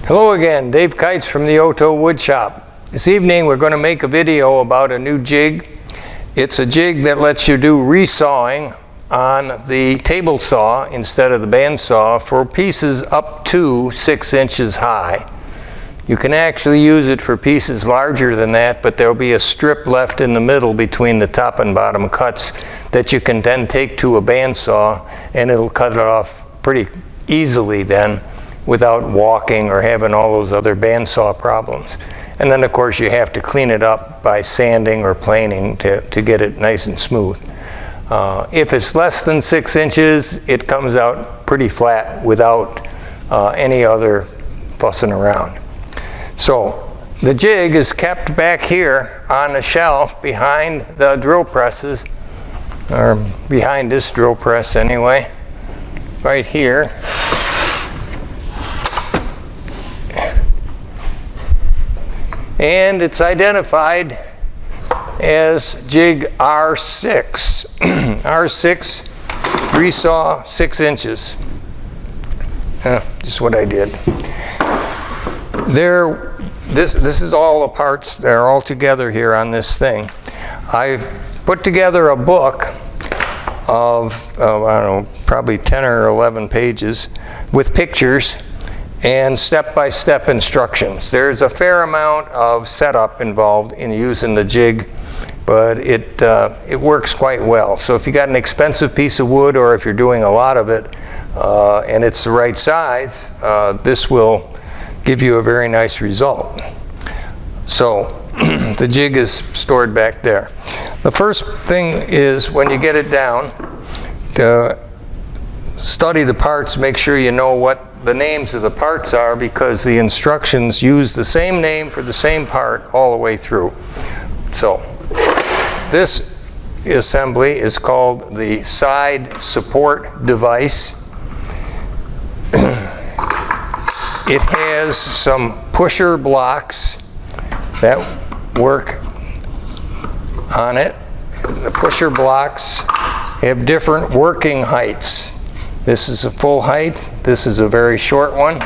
Hello again, Dave Kites from the Oto Wood Shop. This evening we're going to make a video about a new jig. It's a jig that lets you do resawing on the table saw instead of the bandsaw for pieces up to 6 inches high. You can actually use it for pieces larger than that, but there'll be a strip left in the middle between the top and bottom cuts that you can then take to a bandsaw, and it'll cut it off pretty easily then without walking or having all those other bandsaw problems. And then of course you have to clean it up by sanding or planing to get it nice and smooth. If it's less than 6 inches, it comes out pretty flat without any other fussing around. So the jig is kept back here on the shelf behind the drill presses, or behind this drill press anyway, right here. And it's identified as jig R6. R6, resaw 6 inches. Just what I did. This is all the parts that are all together here on this thing. I've put together a book of, I don't know, probably 10 or 11 pages with pictures and step-by-step instructions. There's a fair amount of setup involved in using the jig, but it works quite well. So if you got an expensive piece of wood, or if you're doing a lot of it and it's the right size, this will give you a very nice result. So the jig is stored back there. The first thing is, when you get it down, to study the parts, make sure you know what the names of the parts are, because the instructions use the same name for the same part all the way through. So this assembly is called the side support device. It has some pusher blocks that work on it. The pusher blocks have different working heights. This is a full height, this is a very short one,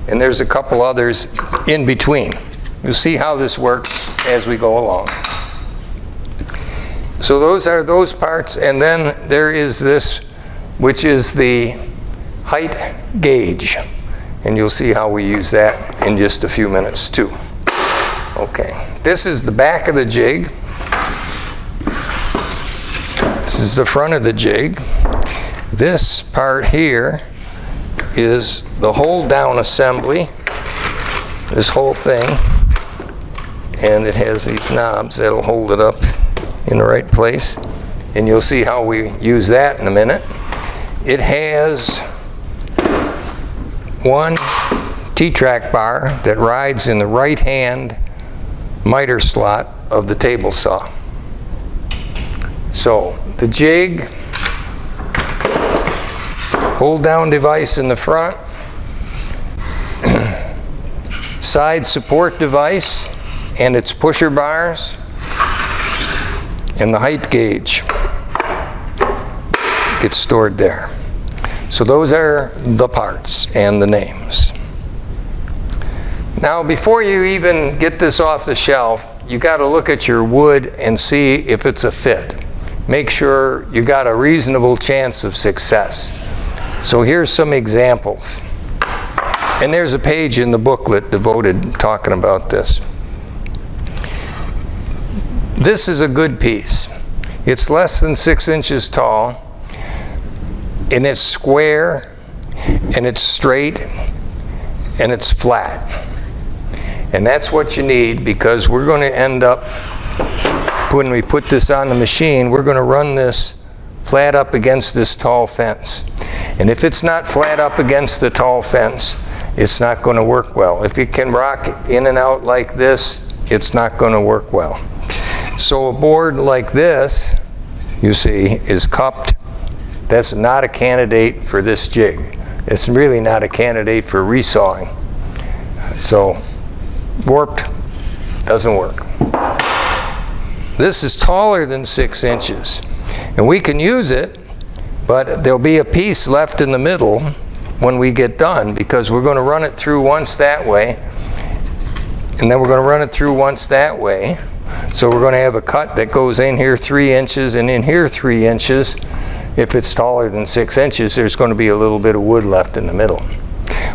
and there's a couple others in between. You'll see how this works as we go along. So those are those parts, and then there is this, which is the height gauge. And you'll see how we use that in just a few minutes too. Okay, this is the back of the jig. This is the front of the jig. This part here is the hold down assembly, this whole thing, and it has these knobs that'll hold it up in the right place, and you'll see how we use that in a minute. It has one T-track bar that rides in the right hand miter slot of the table saw. So the jig, hold down device in the front, side support device and its pusher bars, and the height gauge gets stored there. So those are the parts and the names. Now before you even get this off the shelf, you got to look at your wood and see if it's a fit. Make sure you got a reasonable chance of success. So here's some examples. And there's a page in the booklet devoted talking about this. This is a good piece. It's less than 6 inches tall, and it's square, and it's straight, and it's flat. And that's what you need, because we're going to end up, when we put this on the machine, we're going to run this flat up against this tall fence. And if it's not flat up against the tall fence, it's not going to work well. If it can rock in and out like this, it's not going to work well. So a board like this, you see, is cupped. That's not a candidate for this jig. It's really not a candidate for resawing. So warped doesn't work. This is taller than 6 inches, and we can use it, but there'll be a piece left in the middle when we get done, because we're going to run it through once that way, and then we're going to run it through once that way. So we're going to have a cut that goes in here 3 inches and in here 3 inches. If it's taller than 6 inches, there's going to be a little bit of wood left in the middle,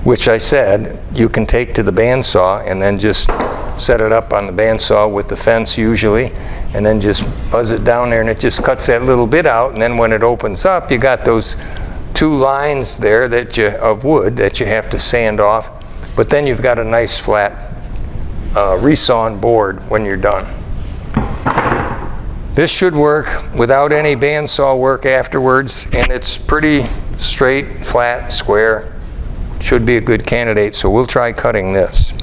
which I said you can take to the bandsaw and then just set it up on the bandsaw with the fence usually, and then just buzz it down there, and it just cuts that little bit out. And then when it opens up, you got those 2 lines there of wood that you have to sand off. But then you've got a nice flat resawn board when you're done. This should work without any bandsaw work afterwards, and it's pretty straight, flat, square. Should be a good candidate, so we'll try cutting this.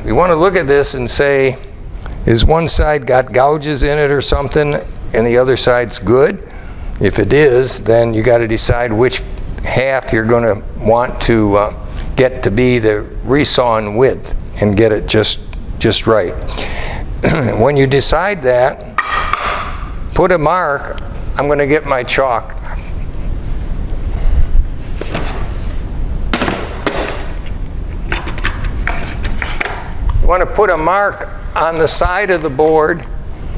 We want to look at this and say, is one side got gouges in it or something, and the other side's good? If it is, then you got to decide which half you're going to want to get to be the resawn width and get it just right. When you decide that, put a mark. I'm going to get my chalk. You want to put a mark on the side of the board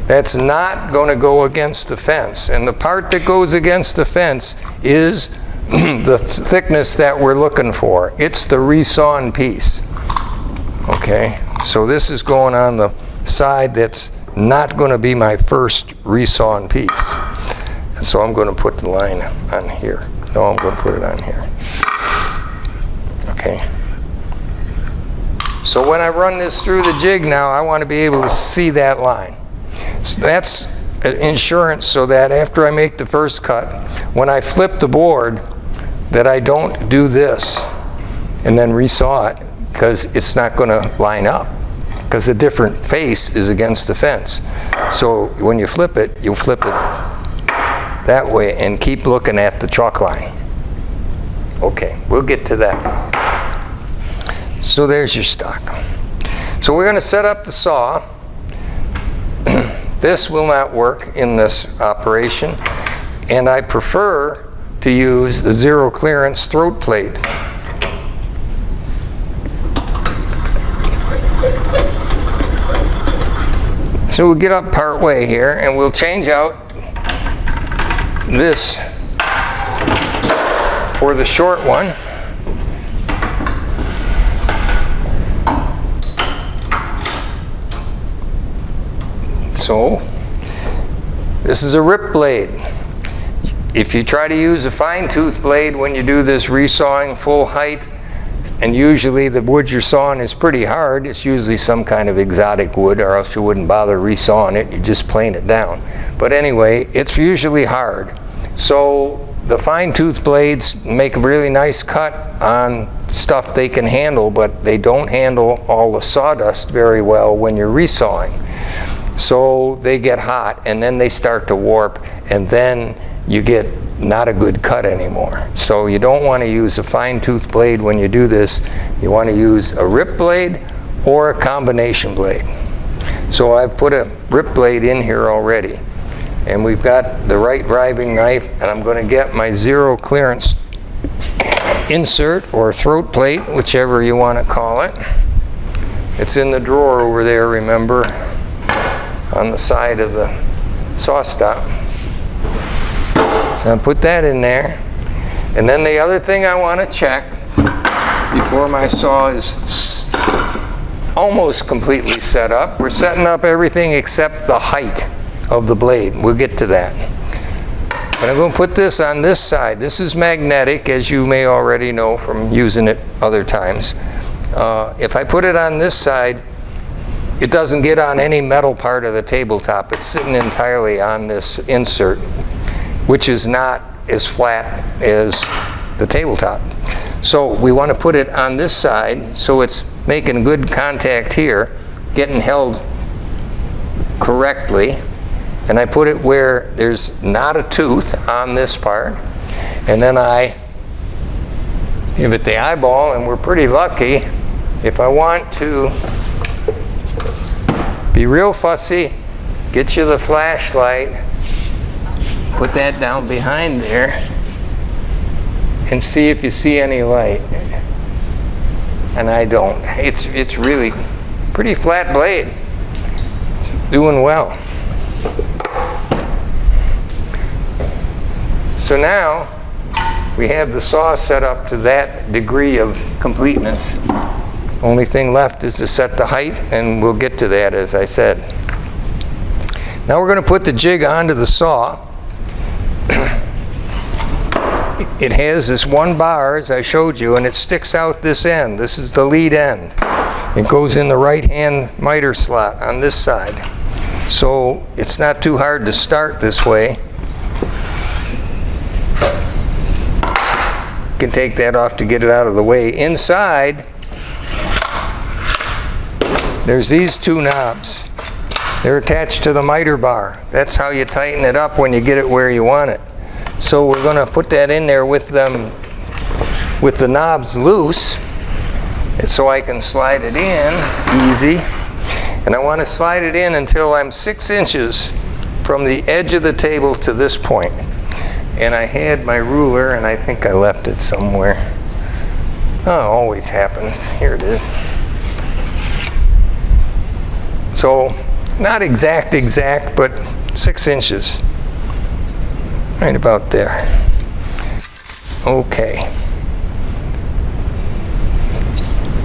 that's not going to go against the fence. And the part that goes against the fence is the thickness that we're looking for. It's the resawn piece. Okay, so this is going on the side that's not going to be my first resawn piece. And so I'm going to put the line on here. No, I'm going to put it on here. Okay. So when I run this through the jig now, I want to be able to see that line. So that's insurance, so that after I make the first cut, when I flip the board, that I don't do this and then resaw it, because it's not going to line up, because a different face is against the fence. So when you flip it, you'll flip it that way and keep looking at the chalk line. Okay, we'll get to that. So there's your stock. So we're going to set up the saw. This will not work in this operation, and I prefer to use the zero clearance throat plate. So we'll get up part way here, and we'll change out this for the short one. So this is a rip blade. If you try to use a fine tooth blade when you do this resawing full height, and usually the wood you're sawing is pretty hard, it's usually some kind of exotic wood, or else you wouldn't bother resawing it, you just plane it down. But anyway, it's usually hard. So the fine tooth blades make a really nice cut on stuff they can handle, but they don't handle all the sawdust very well when you're resawing. So they get hot, and then they start to warp, and then you get not a good cut anymore. So you don't want to use a fine tooth blade when you do this. You want to use a rip blade or a combination blade. So I've put a rip blade in here already, and we've got the right riving knife, and I'm going to get my zero clearance insert or throat plate, whichever you want to call it. It's in the drawer over there, remember, on the side of the saw stop. So I put that in there. And then the other thing I want to check before my saw is almost completely set up. We're setting up everything except the height of the blade. We'll get to that. But I'm going to put this on this side. This is magnetic, as you may already know from using it other times. If I put it on this side, it doesn't get on any metal part of the tabletop. It's sitting entirely on this insert, which is not as flat as the tabletop. So we want to put it on this side so it's making good contact here, getting held correctly. And I put it where there's not a tooth on this part. And then I give it the eyeball, and we're pretty lucky. If I want to be real fussy, get you the flashlight, put that down behind there, and see if you see any light. And I don't. It's really pretty flat blade. It's doing well. So now we have the saw set up to that degree of completeness. Only thing left is to set the height, and we'll get to that, as I said. Now we're going to put the jig onto the saw. It has this one bar, as I showed you, and it sticks out this end. This is the lead end. It goes in the right-hand miter slot on this side. So it's not too hard to start this way. You can take that off to get it out of the way. Inside, there's these two knobs. They're attached to the miter bar. That's how you tighten it up when you get it where you want it. So we're going to put that in there with the knobs loose, so I can slide it in easy. And I want to slide it in until I'm 6 inches from the edge of the table to this point. And I had my ruler, and I think I left it somewhere. Oh, it always happens. Here it is. So not exact, but 6 inches. Right about there. Okay.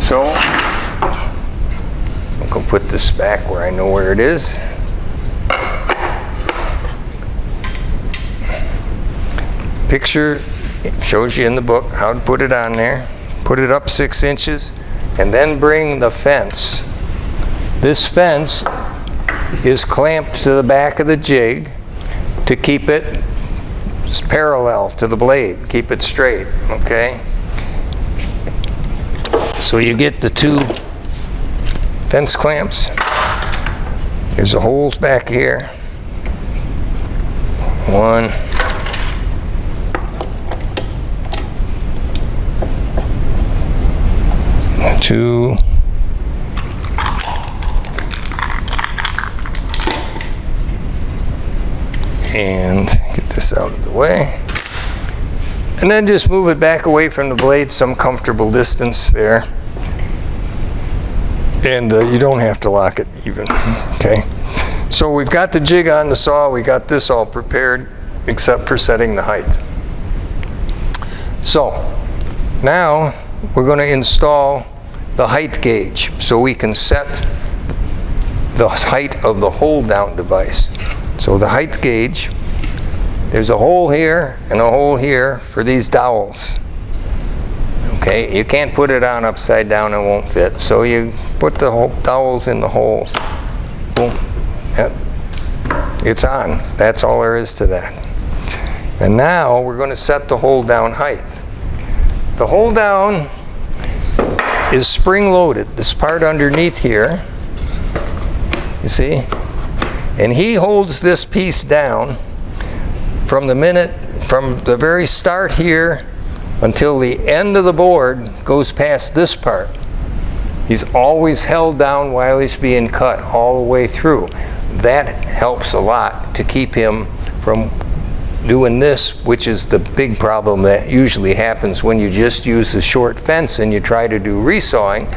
So I'm going to put this back where I know where it is. Picture shows you in the book how to put it on there. Put it up 6 inches, and then bring the fence. This fence is clamped to the back of the jig to keep it parallel to the blade, keep it straight, okay? So you get the two fence clamps. There's the holes back here. 1, 2, and get this out of the way. And then just move it back away from the blade some comfortable distance there. And you don't have to lock it even, okay? So we've got the jig on the saw, we got this all prepared, except for setting the height. So now we're going to install the height gauge so we can set the height of the hold down device. So the height gauge, there's a hole here and a hole here for these dowels. Okay, you can't put it on upside down, it won't fit. So you put the dowels in the holes. Boom. It's on. That's all there is to that. And now we're going to set the hold down height. The hold down is spring loaded. This part underneath here, you see? And he holds this piece down from the very start here until the end of the board goes past this part. He's always held down while he's being cut all the way through. That helps a lot to keep him from doing this, which is the big problem that usually happens when you just use the short fence and you try to do resawing.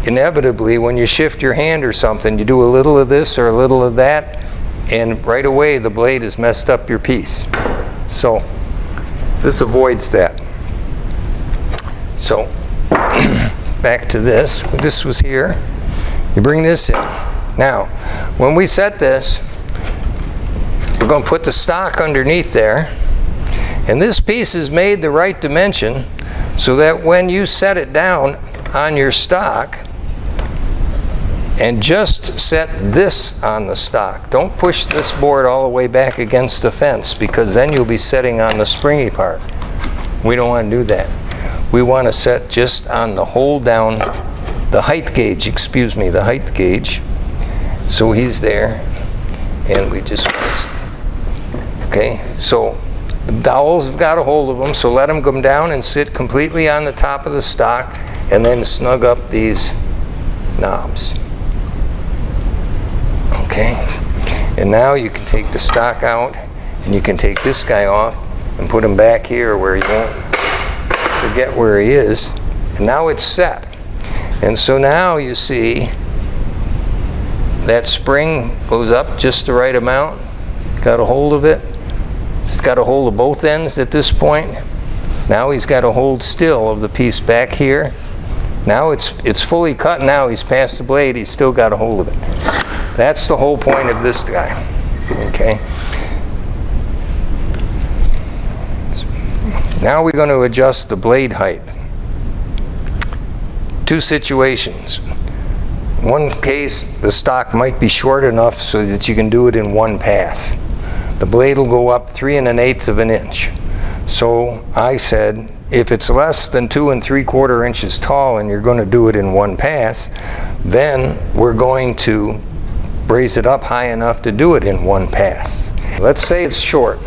Inevitably, when you shift your hand or something, you do a little of this or a little of that, and right away the blade has messed up your piece. So this avoids that. So back to this. This was here. You bring this in. Now, when we set this, we're going to put the stock underneath there, and this piece is made the right dimension so that when you set it down on your stock, and just set this on the stock. Don't push this board all the way back against the fence, because then you'll be setting on the springy part. We don't want to do that. We want to set just on the hold down, the height gauge, the height gauge. So he's there, and we just want to, okay, so the dowels have got a hold of them, so let them come down and sit completely on the top of the stock, and then snug up these knobs. Okay, and now you can take the stock out, and you can take this guy off and put him back here where you won't forget where he is. And now it's set. And so now you see that spring goes up just the right amount. Got a hold of it. It's got a hold of both ends at this point. Now he's got a hold still of the piece back here. Now it's fully cut. Now he's past the blade. He's still got a hold of it. That's the whole point of this guy. Okay. Now we're going to adjust the blade height. Two situations. One case, the stock might be short enough so that you can do it in one pass. The blade will go up 3 1/8 of an inch. So I said, if it's less than 2 3/4 inches tall and you're going to do it in one pass, then we're going to raise it up high enough to do it in one pass. Let's say it's short.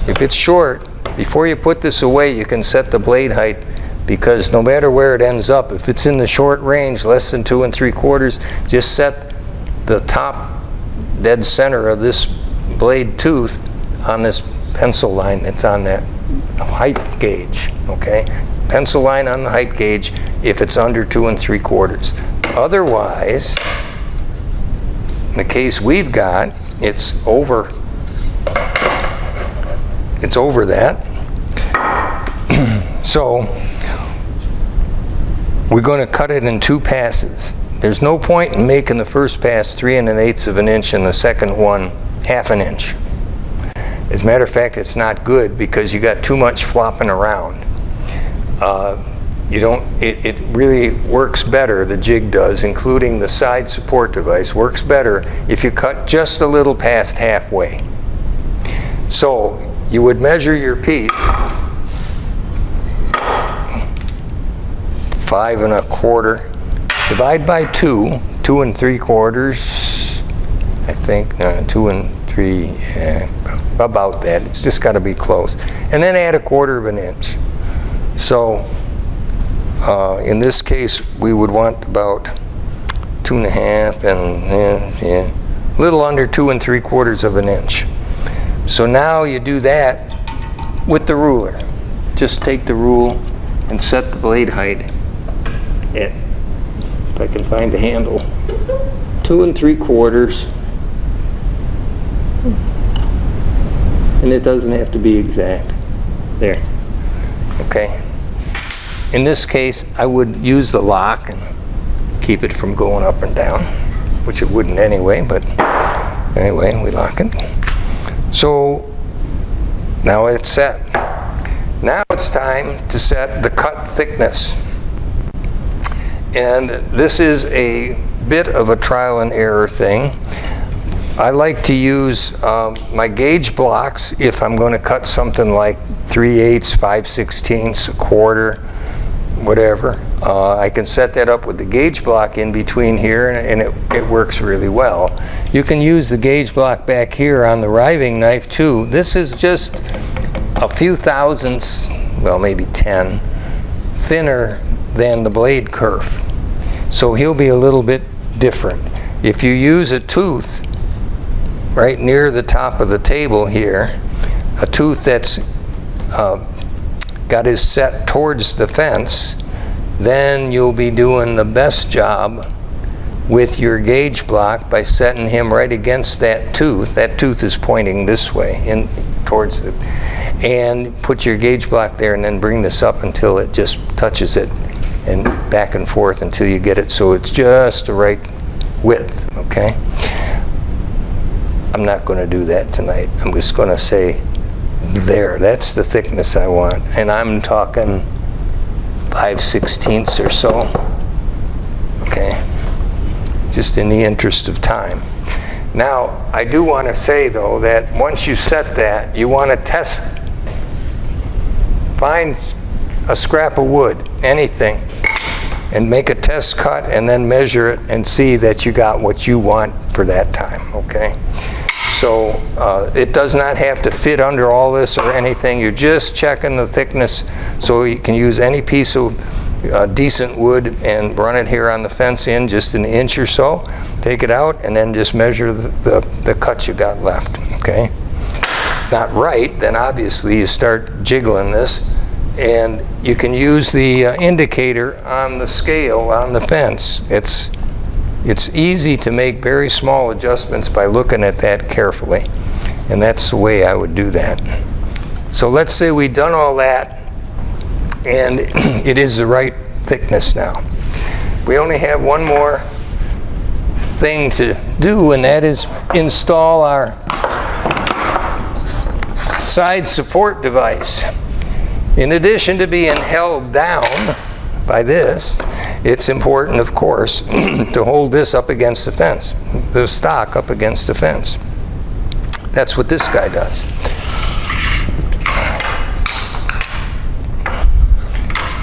If it's short, before you put this away, you can set the blade height, because no matter where it ends up, if it's in the short range, less than 2 3/4, just set the top dead center of this blade tooth on this pencil line that's on that height gauge, okay? Pencil line on the height gauge if it's under 2 3/4. Otherwise, in the case we've got, it's over that. So we're going to cut it in 2 passes. There's no point in making the first pass 3 1/8 of an inch and the second one 1/2 an inch. As a matter of fact, it's not good because you got too much flopping around. It really works better, the jig does, including the side support device, works better if you cut just a little past halfway. So you would measure your piece 5 1/4, divide by 2, 2 3/4, I think, 2 3, about that. It's just got to be close. And then add 1/4 of an inch. So in this case, we would want about 2 1/2 and a little under 2 3/4 of an inch. So now you do that with the ruler. Just take the rule and set the blade height at, if I can find the handle, 2 3/4. And it doesn't have to be exact. There. Okay. In this case, I would use the lock and keep it from going up and down, which it wouldn't anyway, but anyway, we lock it. So now it's set. Now it's time to set the cut thickness. And this is a bit of a trial and error thing. I like to use my gauge blocks if I'm going to cut something like 3/8, 5/16, 1/4, whatever. I can set that up with the gauge block in between here, and it works really well. You can use the gauge block back here on the riving knife too. This is just a few thousandths, well maybe 10, thinner than the blade kerf. So he'll be a little bit different. If you use a tooth right near the top of the table here, a tooth that's got his set towards the fence, then you'll be doing the best job with your gauge block by setting him right against that tooth. That tooth is pointing this way, in towards the, and put your gauge block there and then bring this up until it just touches it, and back and forth until you get it so it's just the right width, okay? I'm not going to do that tonight. I'm just going to say, there, that's the thickness I want. And I'm talking 5/16 or so. Okay? Just in the interest of time. Now, I do want to say, though, that once you set that, you want to test, find a scrap of wood, anything, and make a test cut and then measure it and see that you got what you want for that time, okay? So it does not have to fit under all this or anything. You're just checking the thickness, so you can use any piece of decent wood and run it here on the fence in just an inch or so. Take it out and then just measure the cut you got left, okay? Not right, then obviously you start jiggling this, and you can use the indicator on the scale on the fence. It's easy to make very small adjustments by looking at that carefully. And that's the way I would do that. So let's say we've done all that and it is the right thickness now. We only have one more thing to do, and that is install our side support device. In addition to being held down by this, it's important, of course, to hold this up against the fence, the stock up against the fence. That's what this guy does.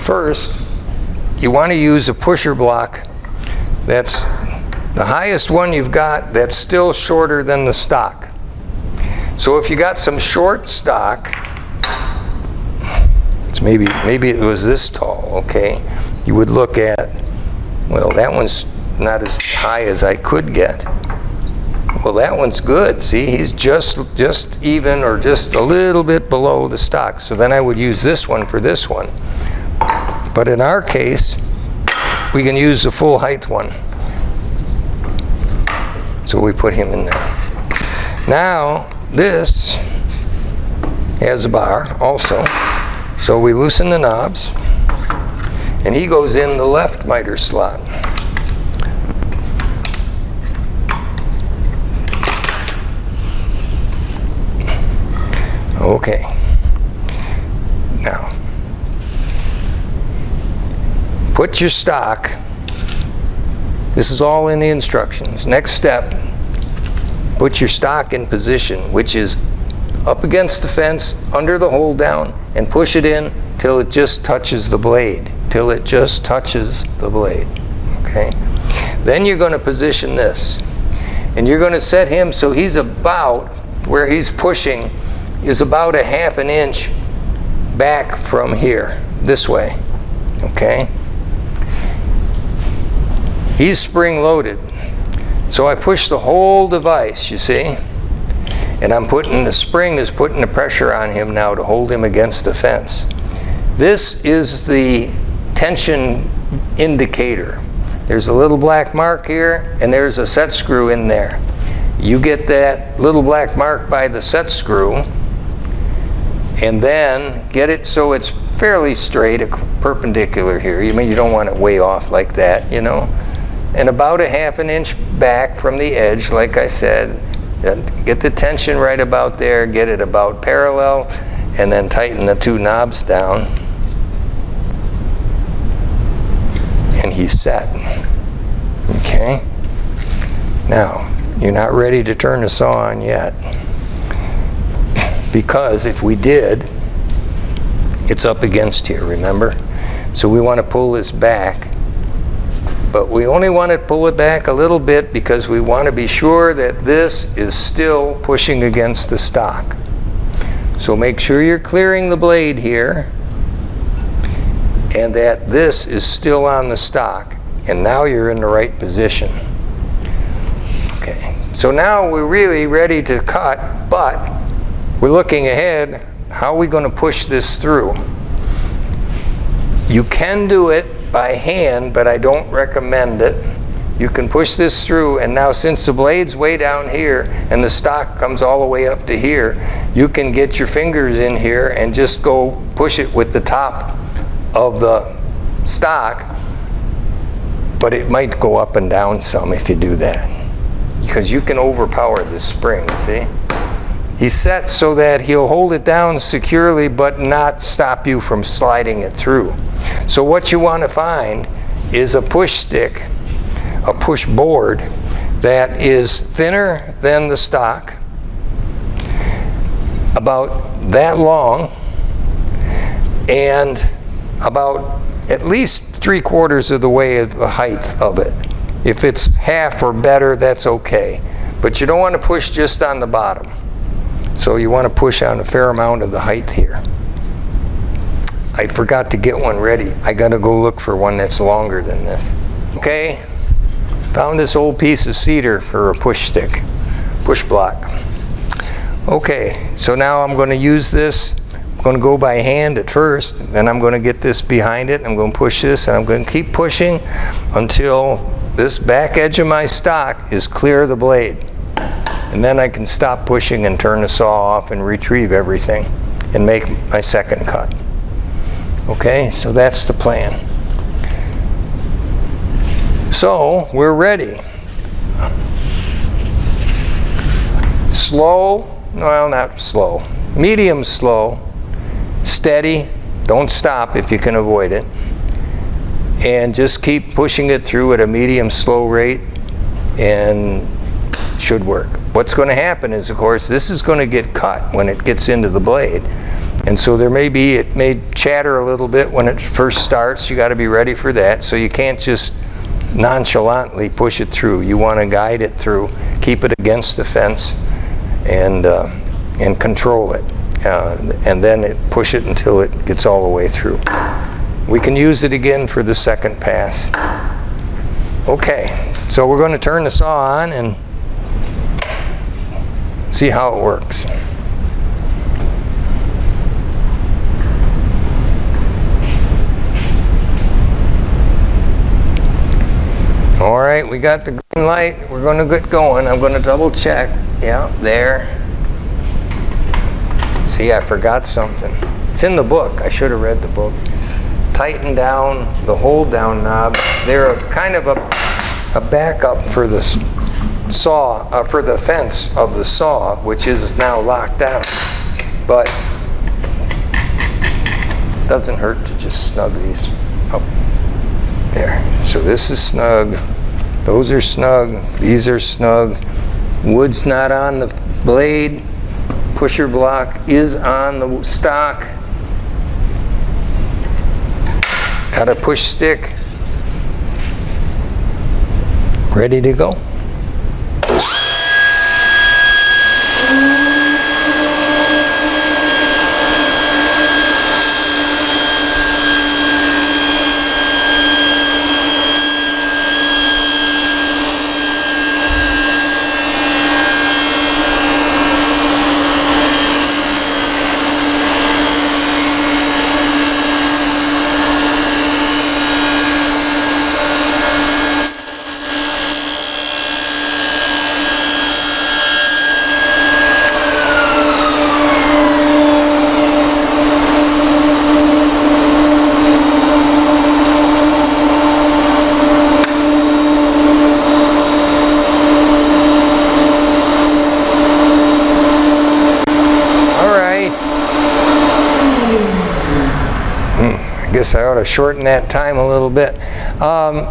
First, you want to use a pusher block that's the highest one you've got that's still shorter than the stock. So if you got some short stock, it's maybe it was this tall, okay? You would look at, well, that one's not as high as I could get. Well, that one's good. See, he's just even or just a little bit below the stock. So then I would use this one for this one. But in our case, we can use the full height one. So we put him in there. Now, this has a bar also. So we loosen the knobs, and he goes in the left miter slot. Okay. Now, put your stock. This is all in the instructions. Next step, put your stock in position, which is up against the fence, under the hold down, and push it in till it just touches the blade. Till it just touches the blade. Okay? Then you're going to position this. And you're going to set him so he's about, where he's pushing, is about a ½ inch back from here, this way. Okay? He's spring loaded. So I push the whole device, you see? And I'm putting, the spring is putting the pressure on him now to hold him against the fence. This is the tension indicator. There's a little black mark here, and there's a set screw in there. You get that little black mark by the set screw, and then get it so it's fairly straight, perpendicular here. You mean you don't want it way off like that, you know? And about a ½ inch back from the edge, like I said. Get the tension right about there, get it about parallel, and then tighten the two knobs down. And he's set. Okay? Now, you're not ready to turn the saw on yet. Because if we did, it's up against here, remember? So we want to pull this back. But we only want to pull it back a little bit because we want to be sure that this is still pushing against the stock. So make sure you're clearing the blade here and that this is still on the stock. And now you're in the right position. Okay, so now we're really ready to cut, but we're looking ahead. How are we going to push this through? You can do it by hand, but I don't recommend it. You can push this through, and now since the blade's way down here and the stock comes all the way up to here, you can get your fingers in here and just go push it with the top of the stock, but it might go up and down some if you do that, because you can overpower this spring, see? He's set so that he'll hold it down securely but not stop you from sliding it through. So what you want to find is a push stick, a push board that is thinner than the stock, about that long, and about at least 3/4 of the way of the height of it. If it's half or better, that's okay. But you don't want to push just on the bottom. So you want to push on a fair amount of the height here. I forgot to get one ready. I got to go look for one that's longer than this. Okay, found this old piece of cedar for a push stick, push block. Okay, so now I'm going to use this I'm going to go by hand at first, then I'm going to get this behind it, I'm going to push this, and I'm going to keep pushing until this back edge of my stock is clear of the blade. And then I can stop pushing and turn the saw off and retrieve everything and make my second cut. Okay, so that's the plan. So we're ready. Slow, well, not slow, medium slow, steady, don't stop if you can avoid it, and just keep pushing it through at a medium slow rate, and it should work. What's going to happen is, of course, this is going to get cut when it gets into the blade, and so it may chatter a little bit when it first starts. You got to be ready for that, so you can't just nonchalantly push it through. You want to guide it through, keep it against the fence, and control it, and then push it until it gets all the way through. We can use it again for the second pass. Okay, so we're going to turn the saw on and see how it works. All right, we got the green light. We're going to get going. I'm going to double check. Yeah, there. See, I forgot something. It's in the book. I should have read the book. Tighten down the hold down knobs. They're kind of a backup for the saw, for the fence of the saw, which is now locked down. But it doesn't hurt to just snug these up. There. So this is snug. Those are snug. These are snug. Wood's not on the blade. Pusher block is on the stock. Got a push stick. Ready to go. I guess I ought to shorten that time a little bit.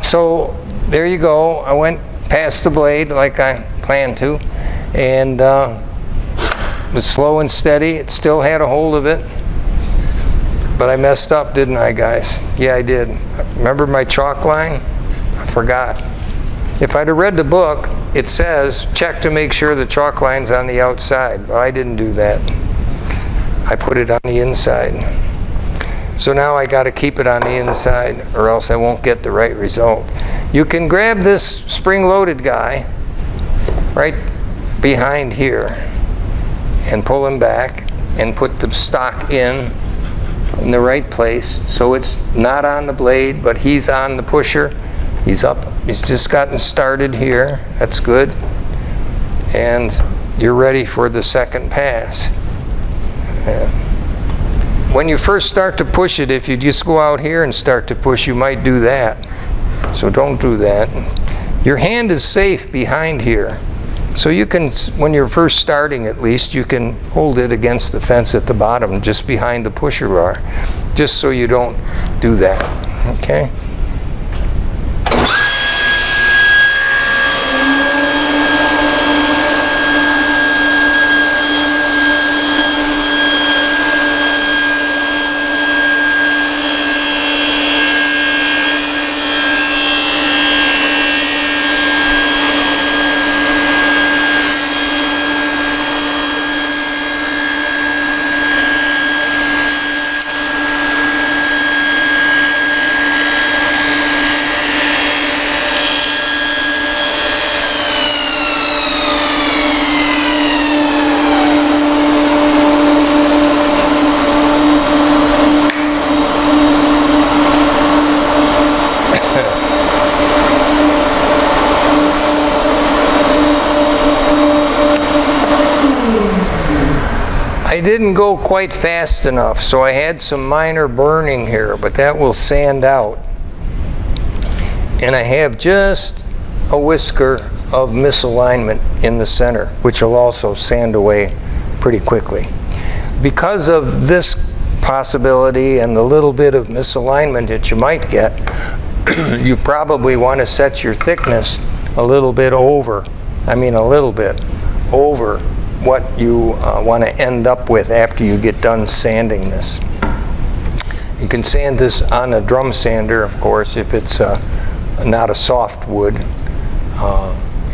So there you go. I went past the blade like I planned to, and was slow and steady. It still had a hold of it, but I messed up, didn't I, guys? Yeah, I did. Remember my chalk line? I forgot. If I'd have read the book, it says check to make sure the chalk line's on the outside. Well, I didn't do that. I put it on the inside. So now I got to keep it on the inside, or else I won't get the right result. You can grab this spring-loaded guy right behind here and pull him back and put the stock in the right place, so it's not on the blade, but he's on the pusher. He's up. He's just gotten started here. That's good. And you're ready for the second pass. When you first start to push it, if you just go out here and start to push, you might do that. So don't do that. Your hand is safe behind here. So you can, when you're first starting at least, you can hold it against the fence at the bottom, just behind the pusher bar, just so you don't do that, okay? I didn't go quite fast enough, so I had some minor burning here, but that will sand out. And I have just a whisker of misalignment in the center, which will also sand away pretty quickly. Because of this possibility and the little bit of misalignment that you might get, you probably want to set your thickness a little bit over what you want to end up with after you get done sanding this. You can sand this on a drum sander, of course, if it's not a soft wood,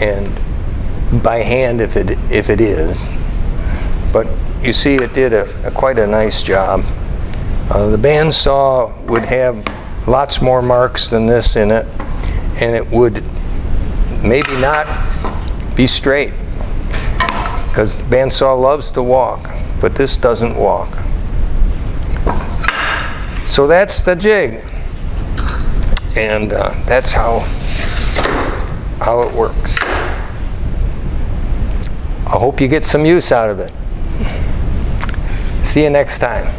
and by hand if it is. But you see it did quite a nice job. The bandsaw would have lots more marks than this in it, and it would maybe not be straight, because the bandsaw loves to walk, but this doesn't walk. So that's the jig, and that's how it works. I hope you get some use out of it. See you next time.